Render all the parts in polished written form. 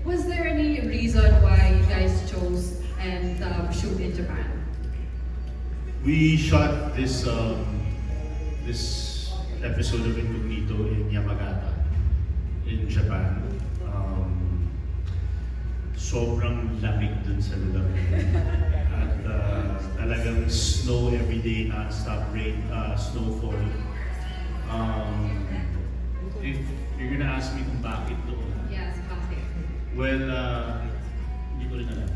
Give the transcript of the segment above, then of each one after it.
Was there any reason why you guys chose and shoot in Japan? We shot this episode of Incognito in Yamagata, in Japan. Sobrang lamig dun sa lugar. At talagang snow every day, non-stop rain, snowfall. If you're gonna ask me kung bakit doon. Yes, bakit? Well, hindi ko rin alam.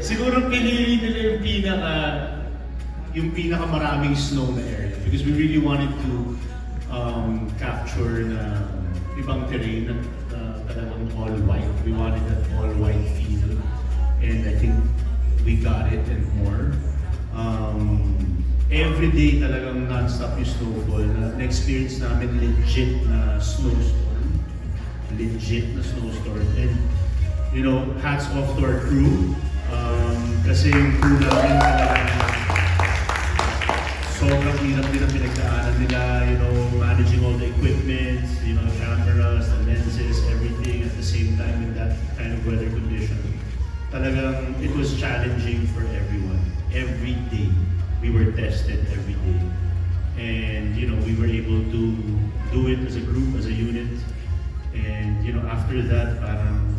Siguro pinili nila yung pinaka maraming snow na area because we really wanted to capture na ibang terrain na talagang all white. We wanted that all white feel, and I think we got it and more. Every day talagang non-stop yung snowfall. Na-experience namin legit na snowstorm. Legit na snowstorm. And, you know, hats off to our crew. Kasi yung crew namin talagang sobrang hirap din ang pinagdaanan nila, you know, managing all the equipment, you know, cameras, the lenses, everything at the same time in that kind of weather condition. Talagang, it was challenging for everyone. Every day, we were tested every day. And, you know, we were able to do it as a group, as a unit. And, you know, after that, parang,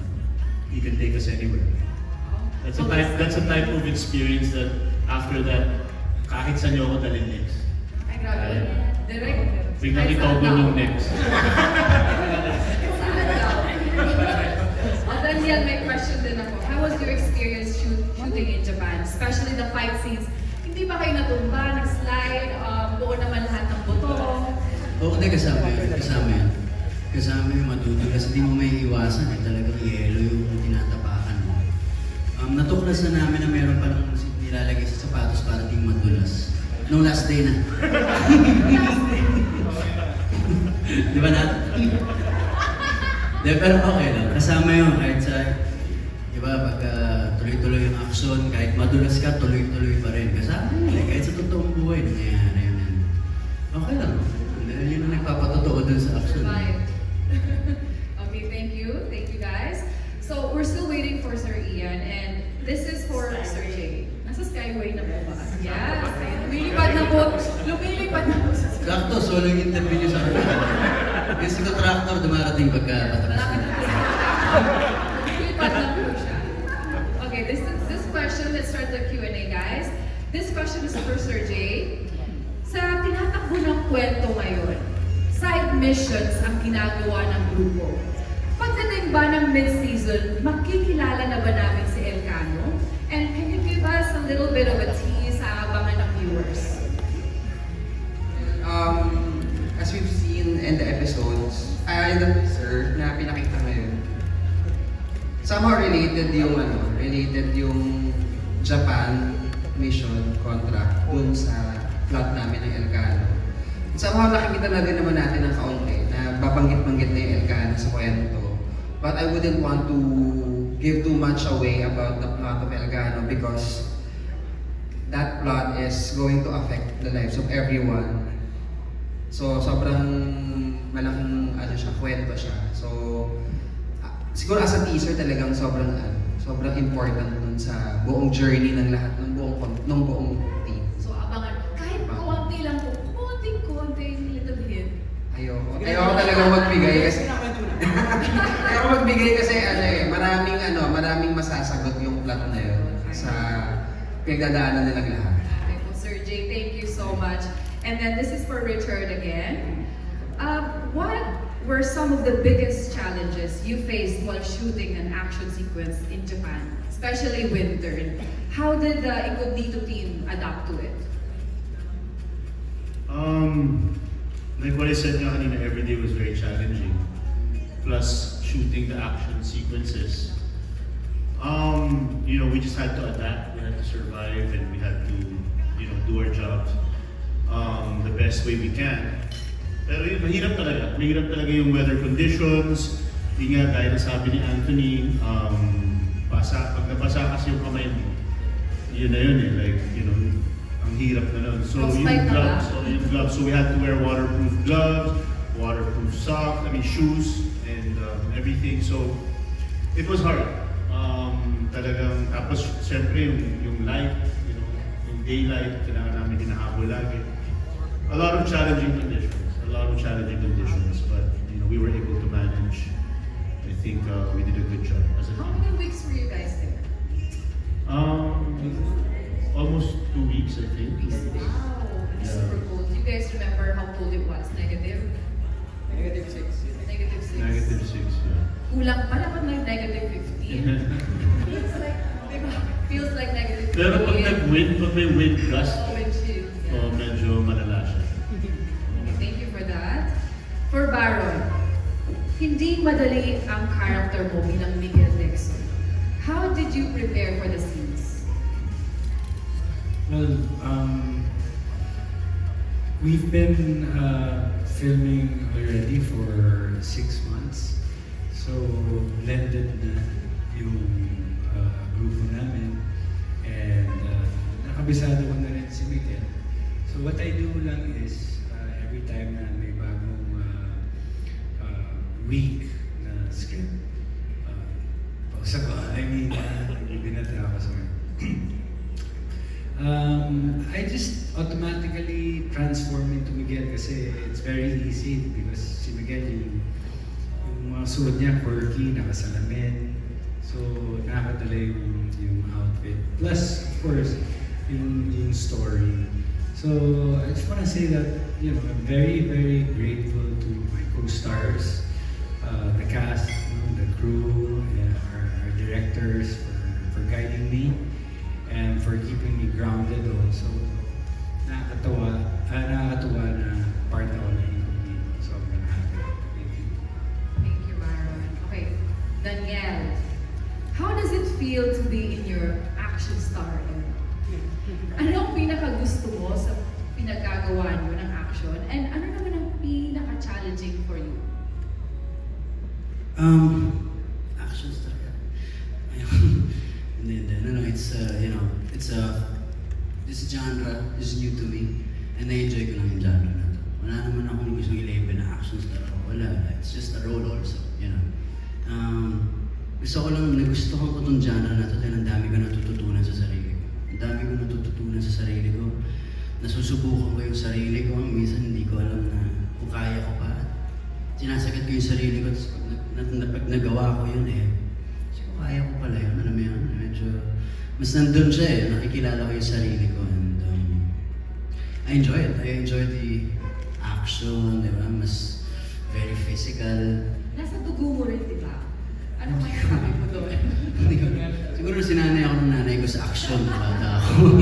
you can take us anywhere. That's a type of experience that after that, kahit saan niyo ako dalhin next. Ay, grabe. Direct. Biglang itobo yung next. Daniel, may question din ako. How was your experience shooting in Japan? Especially the fight scenes. Hindi ba kayo natumba, nag-slide, buo naman lahat ng buto? Oo, hindi kasama yun. Kasama yung madudulas. Hindi mo may iwasan. Talagang yelo yung tinatapakan mo. Natuklas na namin na meron palang nilalagay sa sapatos para ting madulas. No, last day na. Di ba natin? Di, pero okay lang. Kasama yun kahit sa, di ba, pag tuloy-tuloy yung action, kahit madulas ka, tuloy-tuloy pa rin. Kasama yun kahit sa totoong buhay, nangyayari yun. Okay lang. Dahil yun ang nagpapatotoo dun sa action. Okay, thank you. Thank you guys. So, we're still waiting for Sir Ian, and this is for Sir Jay. Nasa Skyway na po ba? Yes. Lumilipad na po. Lumilipad na po. Sakto, solo yung interview niyo sa akin. Yung si contractor dumarating pagka patapos na. Lumilipad na po siya. Okay, this question, let's start the Q&A guys. This question is for Sir Jay. Sa tinatakbo ng kwento ngayon, side missions ang ginagawa ng grupo. Pagdating ba ng mid-season, makikilala na ba namin si Elcano? And can you give us a little bit of a tease sa abangan ng viewers? As we've seen in the episodes, in the teaser na pinakita ngayon, somehow related yung Japan mission contract dun sa plot namin ng Elcano. Somehow nakikita na rin naman natin ng kaunti na babanggit-banggit na yung Elcano sa kwento. But I wouldn't want to give too much away about the plot of Elcano because that plot is going to affect the lives of everyone. So sobrang malaking kwento siya. So siguro as a teaser talagang sobrang important dun sa buong journey ng lahat ng buong team. So abangan, kahit konti lang po, konting little hint. Ayoko talagang magbigay kasi maraming masasagot yung plot na yun sa pinagdadaanan nilang lahat. Okay po, Sir Jay, thank you so much. And then this is for Richard again. What were some of the biggest challenges you faced while shooting an action sequence in Japan, especially winter? How did the Incognito team adapt to it? Like what I said kanina, every day was very challenging. Plus shooting the action sequences. You know, we just had to adapt, we had to survive, and we had to, you know, do our jobs the best way we can. Pero yun, mahirap talaga yung weather conditions. Hindi nga, gaya na sabi ni Anthony, pag nabasa kasi yung kamay mo, yun na yun like, you know, ang hirap na nun. So yung gloves, so we had to wear waterproof gloves, waterproof socks, shoes, and everything. So it was hard. Talagang, tapos siyempre yung light, yung daylight, kailangan namin hinahabol lagi. A lot of challenging conditions, but we were able to manage. I think we did a good job as a How team. many weeks were you guys there? Almost 2 weeks, I think. Wow, it's super cool. Do you guys remember how cold it was? Negative? -6. Negative 6. Negative 6, yeah. Kulang pa dapat negative 15. Feels like negative 15. Pero pag may wind gust, Wind chill. Yeah. medyo malala siya. Okay, thank you for that. For Baron, hindi madali ang character mo bilang Miguel Dexon. How did you prepare for the scenes? Well, we've been filming already for 6 months. So, blended na yung grupo namin. And nakabisado ko na rin si Miguel. So, what I do lang is, every time na may bagong week na script, pausa ko, binata ako sa I just automatically transform into Miguel kasi it's very easy because si Miguel yung mga suot niya quirky, nakasalamin. So, nakakadala yung outfit. Plus, of course, yung story. So, I just want to say that, I'm very, very grateful to my co-stars, the cast, the crew, our directors for guiding me and for keeping me grounded also. Nakakatuwa na part ako ng movie. So, I'm happy. Thank you. Thank you, Baron. Okay, Danielle, how does it feel to be in your action star era? Ano ang pinakagusto mo sa pinagagawa niyo ng action? And ano naman ang pinaka-challenging for you? Action star. No, it's this genre is new to me, and na-enjoy ko lang yung genre na to. Wala naman akong gustong ilabel na action star ako. Wala, it's just a role also, nagustuhan ko itong genre na to dahil ang dami ko natututunan sa sarili ko. Ang dami ko natututunan sa sarili ko. Nasusubukan ko yung sarili ko. Minsan hindi ko alam na kung kaya ko pa. Sinasagat ko yung sarili ko. Pag nagawa ko yun kaya ko pala yun. Alam mo yun? Medyo, mas nandun siya nakikilala ko yung sarili ko. And I enjoy it. I enjoy the action, di ba? Mas very physical. Nasa dugo mo rin, di ba? Ano masasabi mo doon? Siguro sinanay ako ng nanay ko sa action. Bata ako.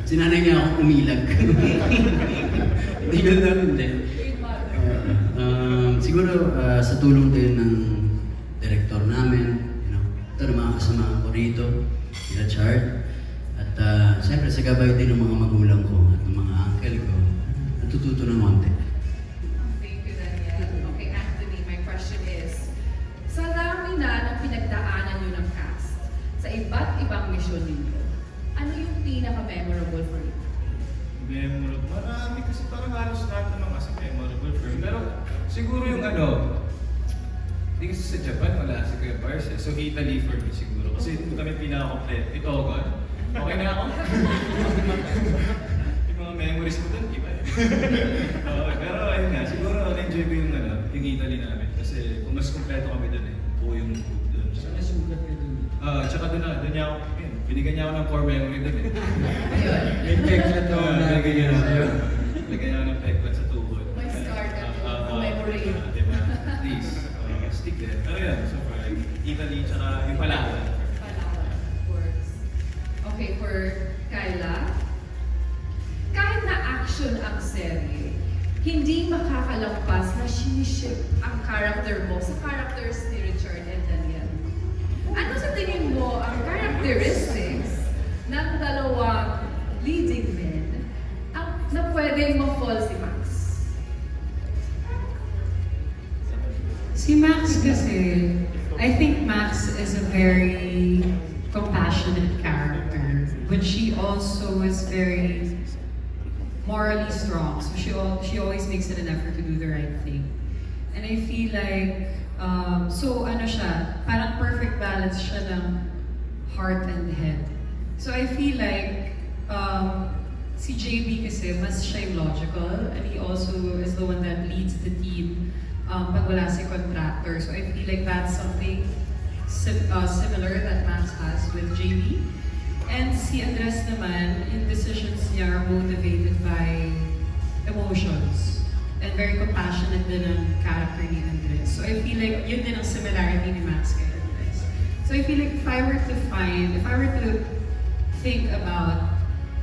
Sinanay niya ako umilag. Hindi ko namin din. Siguro sa tulong din ng director namin, ito ng mga kasama ko rito, sila Chard. At siyempre sa gabay din ng mga magulang ko at ng mga uncle ko, natututo ng konti. Thank you, Daniel. Okay, Anthony, my question is, sa dami na ng pinagdaanan nyo ng cast, sa iba't ibang misyon ninyo, ano yung pinaka-memorable for you? Memorable? Marami kasi parang halos lahat naman kasi memorable for me. Pero siguro yung hindi kasi sa Japan wala si Kuya Bars So Italy for me siguro. Kasi ito kami pinaka-complete. Ito, God. Okay na ako? Yung mga memories mo dun, iba pero ayun nga, siguro na-enjoy ko yung Italy namin. Kasi kung mas kompleto kami dun buo yung group dun. Saan nasugat ka dun? Tsaka dun niya ako, binigyan niya ako ng core memory dun Ayun. May peklat ako na Binigyan niya ako ng peklat sa tuhod. May scar ka po, memory. Diba? Please, stick there. Pero yan, so far, Italy, tsaka yung Palawan. Palawan, of course. Okay, for Kyla, kahit na action ang serye, hindi makakalampas na siniship ang character mo sa characters ni Richard and Daniel. Ano sa tingin mo ang characteristics ng dalawang leading men na pwedeng ma-fall si Max? Si Max kasi, I think Max is a very compassionate character, but she also is very morally strong. So she always makes it an effort to do the right thing. And I feel like, so ano siya, parang perfect balance siya ng heart and head. So I feel like, si JB kasi mas siya yung logical, and he also is the one that leads the team pag wala si contractor. So I feel like that's something similar that Max has with JB. And si Andres naman, yung decisions niya are motivated by emotions. And very compassionate din ang character ni Andres. So I feel like yun din ang similarity ni Max kay Andres. So I feel like if I were to think about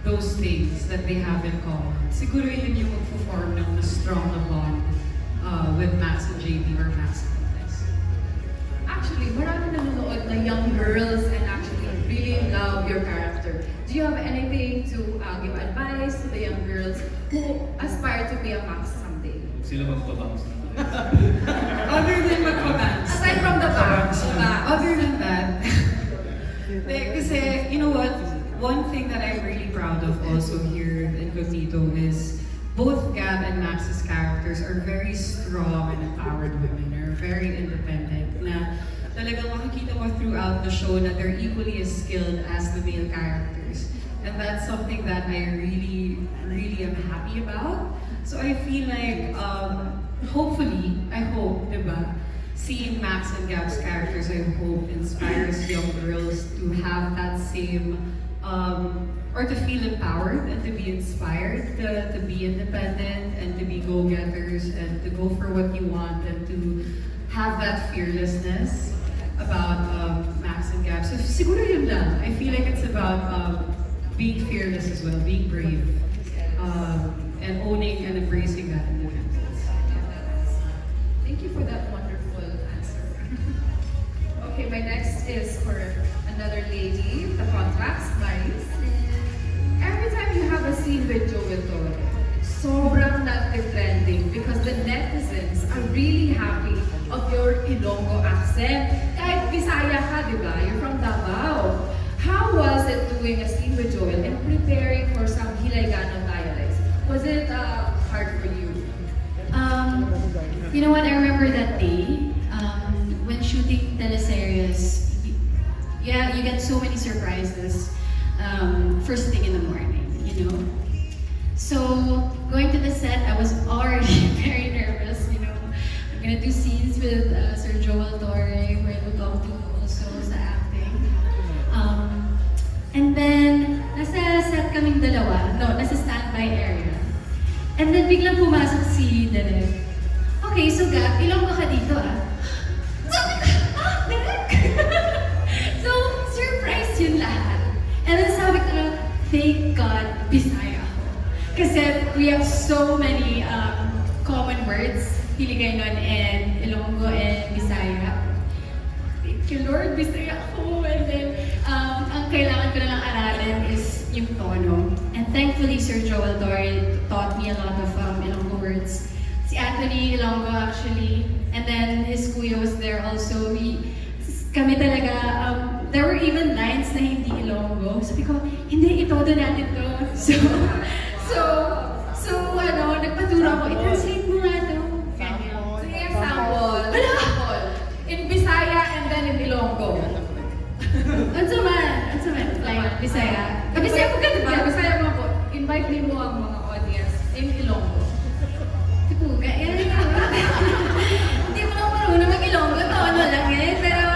those things that they have in common, siguro yun yung mag-form ng mas strong na bond with Max and JB or Max and Andres. Actually, marami nanonood na young girls and actually really love your character. Do you have anything to give advice to the young girls who aspire to be a Max someday? Sila magpabangs na. Other than magpabangs. Aside from the bangs, Other than that, kasi, you know what? One thing that I'm really proud of also here in Cognito is both Gab and Max's characters are very strong and empowered women, are very independent. Na talagang makikita mo throughout the show na they're equally as skilled as the male characters. And that's something that I really, really am happy about. So I feel like, hopefully, I hope, diba, seeing Max and Gab's characters, I hope, inspires young girls to have that same, or to feel empowered and to be inspired, to be independent and to be go-getters and to go for what you want and to have that fearlessness about Max and Gab. So siguro yun lang. I feel like it's about being fearless as well, being brave, and owning and embracing that independence. Thank you for that wonderful answer. Okay, my next is for another lady, the contracts, Maris. Every time you have a scene with Joel Torre, sobrang trending because the netizens are really happy of your Ilonggo accent. Kahit Bisaya ka, di ba? You're from Davao. How was it doing a scene with Joel and preparing for some Hiligaynon dialects? Was it hard for you? You know what, I remember that day, when shooting teleseries, yeah, you get so many surprises first thing in the morning, you know? So, going to the set, I was already very nervous, you know? I'm gonna do scenes with Sir Joel Torre, who I look up to also sa acting. And then, nasa set kaming dalawa, nasa standby area. And then biglang pumasok si Derek. Okay, so Gab, Ilonggo ka dito Sabi ko, Derek! So, surprise yun lahat. And then sabi ko lang, thank God, Bisaya ako. Kasi we have so many common words, Hiligaynon and Ilonggo and Bisaya. Thank you, Lord, Bisaya ako. And then, ang kailangan ko na lang aralin is yung tono. And thankfully, Sir Joel Torre taught me a lot of Ilonggo words. Si Anthony Ilonggo actually, and then his kuya was there also. Kami talaga, there were even lines na hindi Ilonggo. Sabi ko, hindi, itodo natin to. So, nagpaturo ako, i-translate mo nga to. So, example. In Bisaya and then in Ilonggo. Ano man, like, Bisaya. Bisaya po ka, diba? Bisaya mo ako. Invite mo ang mga audience in Ilonggo. Tipuga, yan. Hindi mo lang marunong mag-Ilonggo, tono lang Pero,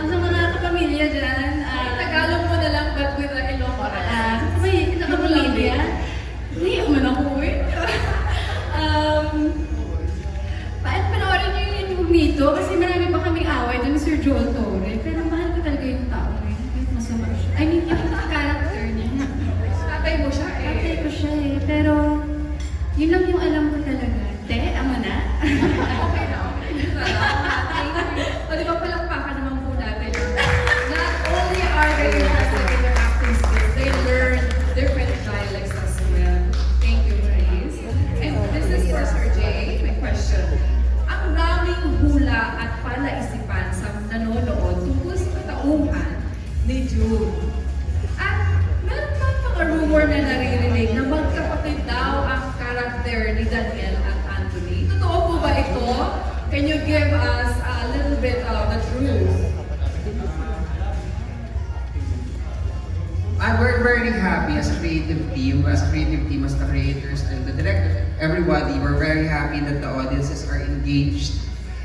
sa mga kapamilya dyan, Tagalog mo na lang, but with the Ilonggo. may kapamilya, hindi man ako panoorin niyo yung Cognito kasi marami pa kaming away dun Sir Joel Torre. Pero mahal ko talaga yung tao rin. Kahit masama siya. I mean, yung character niya. Tatay mo siya eh. Tatay ko siya Pero, yun lang yung alam ko talaga. Te, ama na. Okay na, okay. Thank you. O diba palakpakan naman po natin. Not only are they interested in their acting skills, they learn different dialects as well. Thank you, Maris. And this is for Sir Jay. My question. Ang daming hula at palaisipan sa nanonood tungkol sa katauhan ni Jude. At meron pa mga rumor na naririnig na magkapatid daw ang karakter ni Daniel at bit of the truth. We're very happy as a creative team, as the creators and the directors, everybody. We're very happy that the audiences are engaged,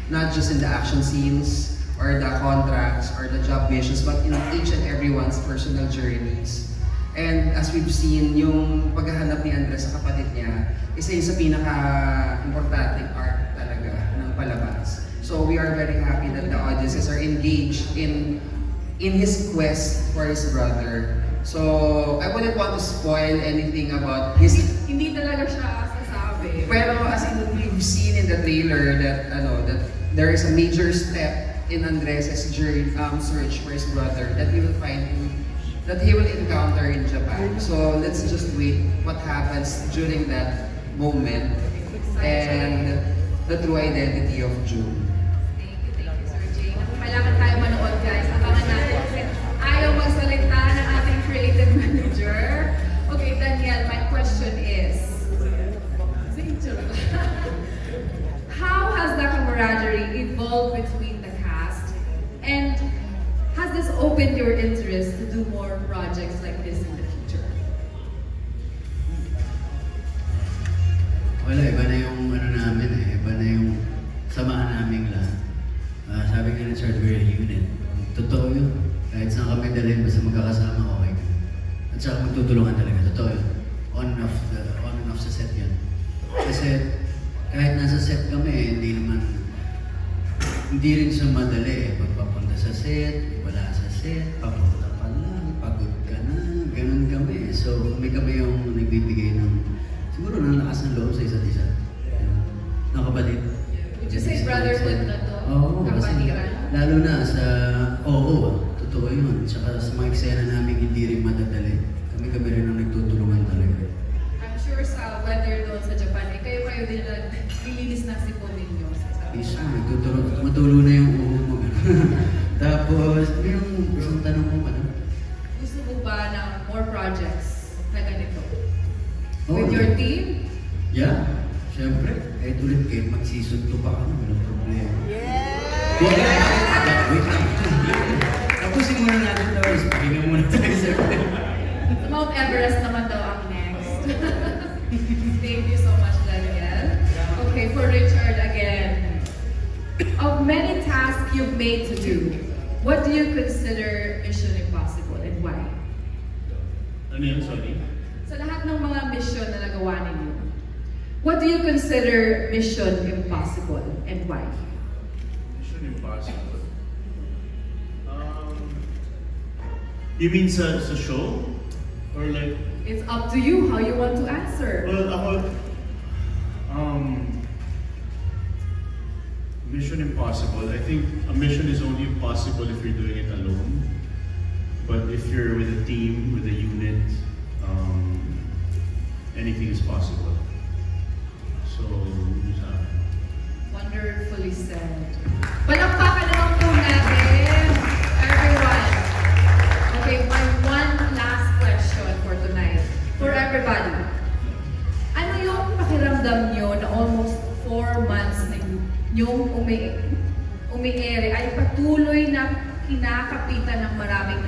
not just in the action scenes or the contracts or the job missions, but in each and everyone's personal journeys. And as we've seen, yung paghahanap ni Andres sa kapatid niya, isa yung sa pinaka-importanting arc talaga ng palabas. So we are very happy that the audiences are engaged in his quest for his brother. So I wouldn't want to spoil anything about his... Hindi talaga siya sasabi. Pero as in, we've seen in the trailer that that there is a major step in Andres' journey, search for his brother that he will find him, that he will encounter in Japan. So let's just wait what happens during that moment and the true identity of June. Thank you, Sir Jay. Kailangan tayo manood, guys. Abangan natin kasi ayaw magsalita ng ating creative manager. Okay, Daniel, my question is, how has the camaraderie evolved between the cast? And has this opened your interest to do more projects like this in the future? Wala, iba na yung namin iba na yung samahan namin lahat. Sabi nga ni Chad, we're a unit. Totoo yun. Kahit saan kami dalhin, basta magkakasama, okay. At saka magtutulungan talaga. Totoo yun. On and off sa set yan. Kasi kahit nasa set kami, hindi rin siya madali. Pagpapunta sa set, wala sa set, papunta pa lang, pagod ka na, ganun kami. So kami yung nagbibigay ng, siguro ng lakas ng loob sa isa't isa. Ng kapatid. Would you say brotherhood na to? Oo, kasi Kapatiran? lalo na sa, totoo yun. Tsaka sa mga eksena namin hindi rin madadali. Kami rin ang nagtutulungan talaga. I'm sure sa weather doon sa Japan, kayo din na nililinis ng sipon ninyo. Isa, matulo na yung uho mo. Tapos, yung isang tanong mo, Gusto mo ba ng more projects na ganito? Oh, With your team? Yeah, syempre. Kahit ulit kayo, mag-season 2 pa kami, walang problema. Yeah! Wait lang. Tapusin muna natin daw. Pakinggan muna tayo, sir. Mount Everest naman daw ang next. Thank you so much, Daniel. Okay, for Richard again. Of many tasks you've made to do, what do you consider Mission Impossible and why? Ano yun? Sorry? Sa lahat ng mga mission na nagawa ninyo, what do you consider Mission Impossible and why? Mission Impossible. You mean sa show? Or like... It's up to you how you want to answer. Well, ako... Mission Impossible. I think a mission is only possible if you're doing it alone. But if you're with a team, with a unit, anything is possible. So, Wonderfully said. Palakpakan naman po natin, everyone. Okay, my one last question for tonight. For everybody. Ano yung pakiramdam nyo na almost 4 months na yung umi-ere ay patuloy na kinakapitan ng maraming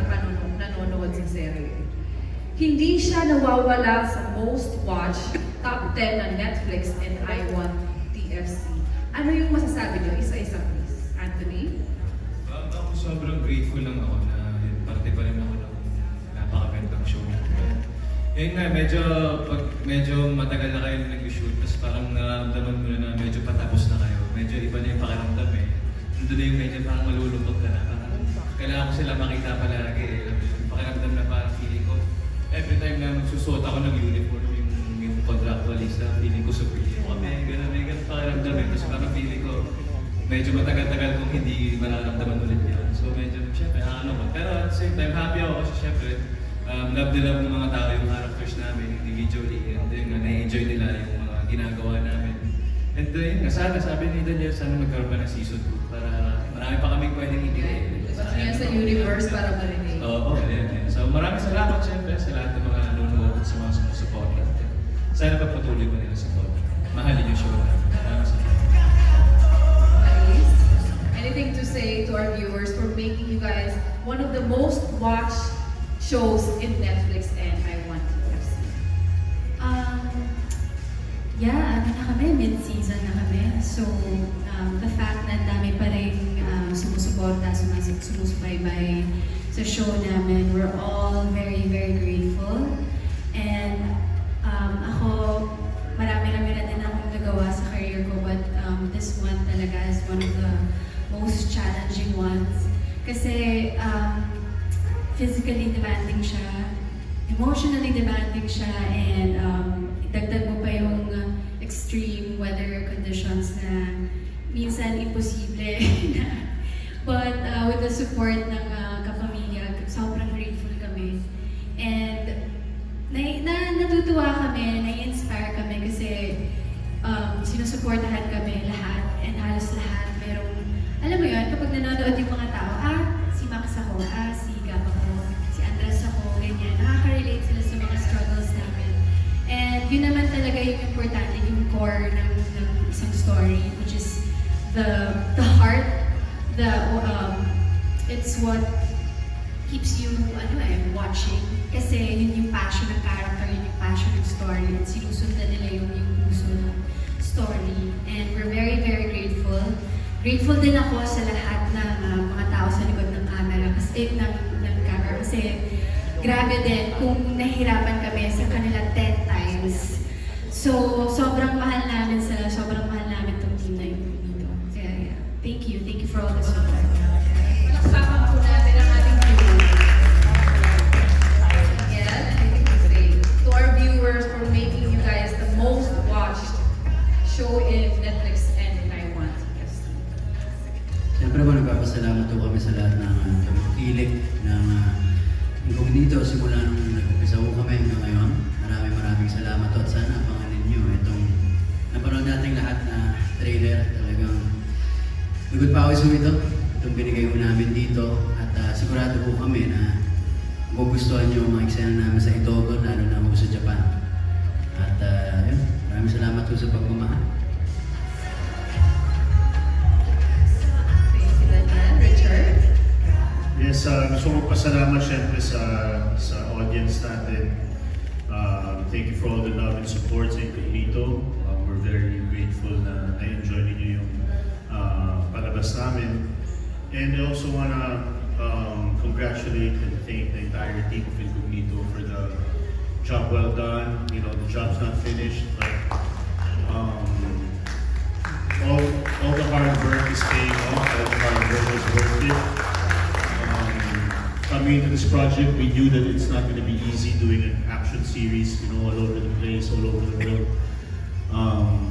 nanonood sa serye? Hindi siya nawawala sa most watched top 10 ng Netflix and I Want TFC. Ano yung masasabi nyo? Isa-isa please. Anthony? Ako sobrang grateful lang ako na parte pa rin ako ng napakagandang show. Yun nga, medyo matagal na kayo na nag-shoot, tapos parang nararamdaman mo na medyo patapos na kayo. Medyo iba na yung pakiramdam eh. Nandun na yung medyo parang malulungkot ka na. Parang kailangan ko sila makita palagi eh. Yung pakiramdam na parang feeling ko, every time na magsusuot ako ng uniform, yung contractualista, feeling ko superior kami, may ganun pakiramdam eh. Tapos parang feeling ko, medyo matagal-tagal kong hindi mararamdaman ulit yan. So medyo, syempre, nakakalaman. Pero at the same time, happy ako kasi syempre, love na love ng mga tao yung characters namin individually. And then, na-enjoy nila yung mga ginagawa namin. And then, sana, sabi ni Daniel, sana magkaroon pa ng season 2 para marami pa kaming pwedeng ibigay. Gusto niya sa universe para marinig. Oo, yan. So maraming salamat syempre sa lahat ng mga nanonood sa mga support natin. Sana pagpatuloy pa nila support. Mahalin yung show natin. Maraming salamat. Alice, anything to say to our viewers for making you guys one of the most watched shows in Netflix and I Want TFC? Yeah, ano na kami, mid-season na kami. So, the fact na dami pa rin sumusuporta, sumusubaybay sa show namin, we're all very, very grateful. And ako, marami-rami na din akong nagawa sa career ko, but this one talaga is one of the most challenging ones. Kasi physically demanding siya, emotionally demanding siya, and dagdag mo pa yung extreme weather conditions na minsan imposible. But with the support ng kapamilya, sobrang grateful kami. And natutuwa kami, na-inspire kami kasi sinusuportahan kami lahat, and halos lahat merong, alam mo yun, kapag nanonood yung mga tao, si Max ako, si Gab ako, si Andres ako, ganyan, nakaka-relate sila sa mga struggles namin. And yun naman talaga yung importante, yung core ng isang story, which is the heart, it's what keeps you watching. Kasi yun yung passion ng character, yun yung passion ng story, at sinusundan nila yung puso ng story. And we're very, very grateful. Grateful din ako sa lahat ng mga tao sa likod ng camera, kasi grabe din kung nahihirapan kami sa kanila 10 times. So, sobrang mahal namin sila, sobrang mahal namin itong team na yun dito. Kaya, yeah. Thank you for all the support. Palakpakan po natin ang ating viewers. Again, I think it's great. To our viewers for making you guys the most watched show in Netflix and in Taiwan. Yes. Siyempre po, nagpapasalamat po kami sa lahat ng kilik ng Incognito simula nung nag-umpisa po kami hanggang ngayon. Maraming salamat at sana abangan ninyo itong napanood natin lahat na trailer. Talagang lugod pa ako ito. Itong binigay ko namin dito at sigurado po kami na magugustuhan nyo mga eksena namin sa Itogon, lalo na po sa Japan. At yun, maraming salamat po sa pagmamahal. Richard? Yes, gusto ko pasalamat syempre sa audience natin. Thank you for all the love and support sa Incognito. We're very grateful na na-enjoy ninyo yung palabas namin. And I also want to congratulate and thank the entire team of Incognito for the job well done. You know, the job's not finished, but all the hard work is paying off. All the hard work was worth it. Coming into this project, we knew that it's not going to be easy doing an action series, you know, all over the place, all over the world.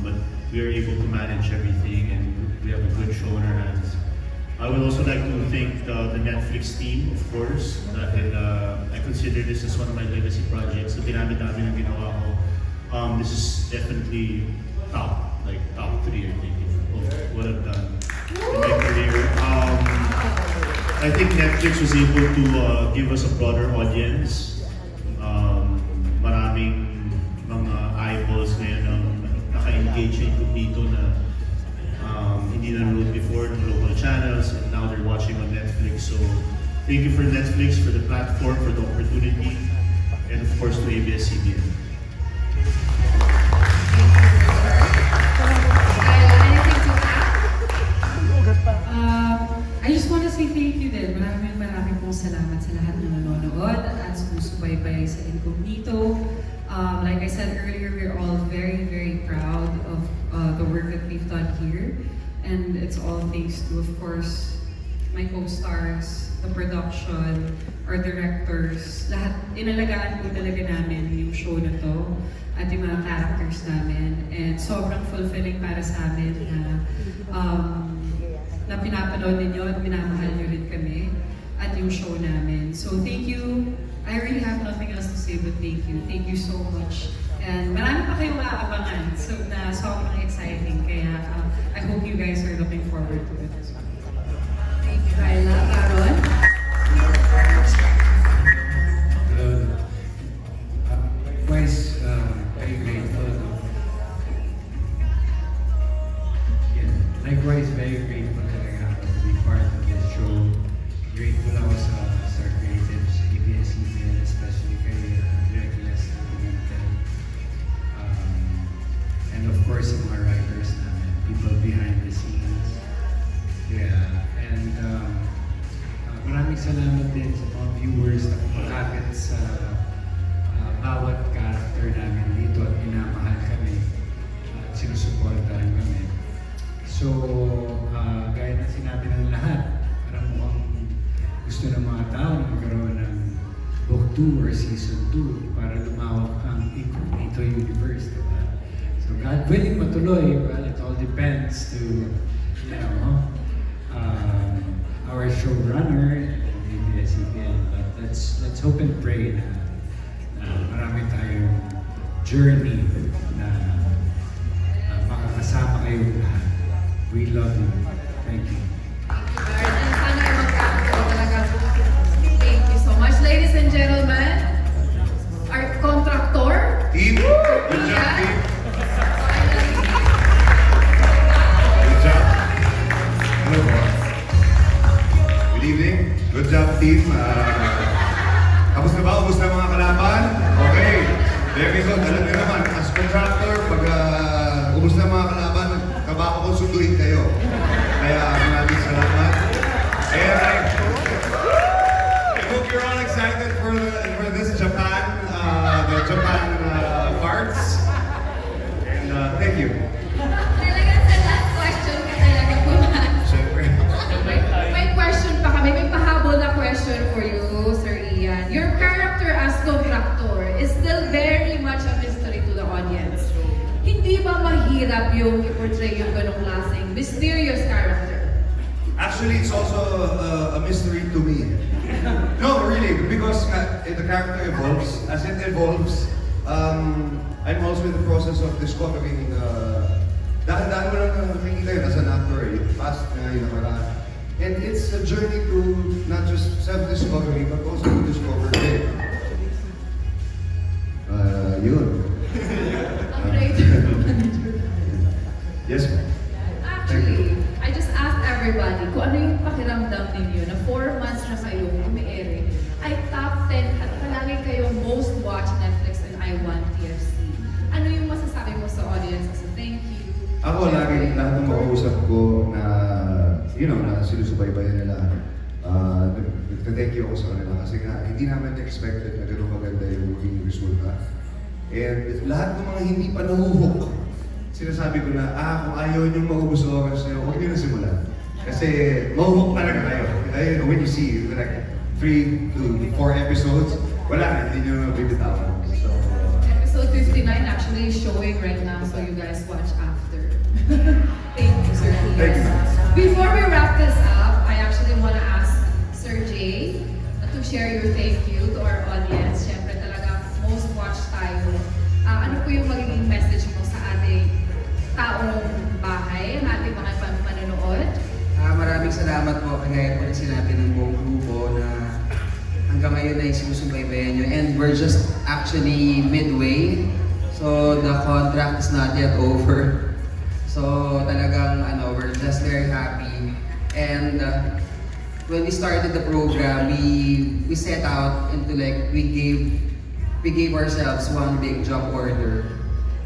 But we were able to manage everything, and we have a good show in our hands. I would also like to thank the Netflix team, of course. And I consider this as one of my legacy projects. So dinami-dami ng ginawa ko. This is definitely top 3, I think, of what I've done in my career. I think Netflix was able to give us a broader audience. Maraming mga eyeballs ngayon ang naka-engage sa Incognito na hindi nanonood before ng local channels, and now they're watching on Netflix. So thank you for Netflix, for the platform, for the opportunity, and of course to ABS-CBN. I just want to say thank you din. Maraming pong salamat sa lahat na nanonood at sumusubaybay sa Incognito. Like I said earlier, we're all very, very proud of the work that we've done here. And it's all thanks to, of course, my co-stars, the production, our directors, lahat. Inalagaan po talaga namin yung show na to at yung mga characters namin. And sobrang fulfilling para sa amin na pinapanood ninyo at minamahal nyo rin kami at yung show namin. So thank you. I really have nothing else to say but thank you. Thank you so much. And marami pa kayong aabangan. So na sobrang exciting. Kaya I hope you guys are looking forward to it as well. Thank you, Kyla. Aaron? Likewise, very grateful. Likewise, very grateful talaga ako to be part of this show. salamat din sa mga viewers na kumakakit sa bawat character namin dito at minamahal kami at sinusuportahan kami. So, gaya na sinabi ng lahat, parang mukhang gusto ng mga tao na magkaroon ng Book 2 or Season 2 para lumawak ang Incognito Universe, diba? So, God willing matuloy, well, it all depends to, you know, our showrunner and maybe ABS-CBN. But let's hope and pray na marami tayong journey na makakasama kayong lahat. We love you. Thank you. And sana ay magkakaroon talaga. Thank you so much. Ladies and gentlemen, our contractor. Team, good job, team. Good job. Hello po. Good evening. Good job, team. Tapos na ba? Ubus na mga kalaban? Okay. The episode, alam niyo naman, as contractor, pag ubus na mga kalaban, kabako ko sunduin kayo. Kaya maraming salamat. And I hope you're all excited for this Japan, the Japan parts. And thank you. Talaga sa last question ka talaga pumas. Siyempre. May question pa kami. May pahabol na question for you, Sir Ian. Your character as contractor is still very much a mystery to the audience. Hindi ba mahirap yung i-portray yung ganong klaseng mysterious character? Actually, it's also a mystery to me. No, really, because the character evolves. As it evolves, I'm also in the process of discovering. Dahil-dahil mo lang nakikita yun as an actor, past na yung nakaraan. And it's a journey to not just self-discovery, but also to discover it. Yun. Yes, ma'am. Actually, I just asked everybody kung ano yung pakiramdam ninyo na 4 months na kayo umi-air ay top 10 at palagi kayong most watched Netflix and I Want TFC. Ano yung masasabi mo sa audience as a thank you? Ako, lagi lahat ng makausap ko na, na sinusubaybayan nila. Nagta-thank you ako sa kanila kasi nga, hindi namin expected na gano'ng maganda yung maging resulta. And lahat ng mga hindi pa nahuhook, sinasabi ko na, kung ayaw niyong maubos ang oras niyo, huwag niyo na simulan. Kasi mahuhook talaga kayo. When you see like 3 to 4 episodes, wala, hindi niyo bibitawan. So, episode 59 actually is showing right now, so you guys watch after. Thank you, Sir Ian. Thank you. Before we wrap this up, I actually want to ask Sir Jay to share your thank you to our audience. Siyempre talaga, most watched tayo. Ano po yung magiging message mo sa ating taong bahay, ang ating mga manonood? Maraming salamat po. Kagaya po na sinabi ng buong grupo na hanggang ngayon ay sinusubaybayan nyo. And we're just actually midway. So the contract is not yet over. So talagang we're just very happy. And when we started the program, we set out into we gave ourselves one big job order,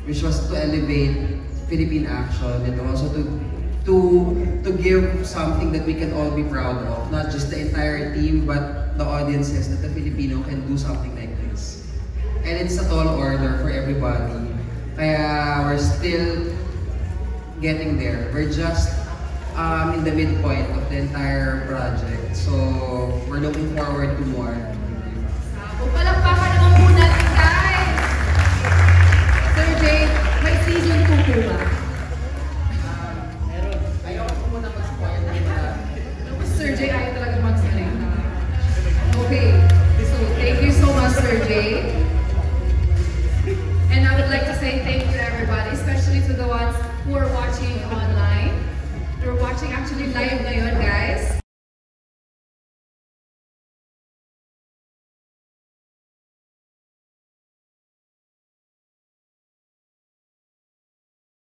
which was to elevate Philippine action and also to give something that we can all be proud of, not just the entire team but the audiences, that the Filipino can do something like this. And it's a tall order for everybody. Kaya we're still getting there. We're just in the midpoint of the entire project. So we're looking forward to more. Palakpakan naman po natin, guys! Sir Jay, may season 2 po ba? Ayaw ko muna mag-spoil. Sir Jay, ayaw talaga mag-salita. Okay, so thank you so much, Sir Jay. And I would like to say thank you to everybody, especially to the ones who are watching online. They're watching actually live ngayon, guys.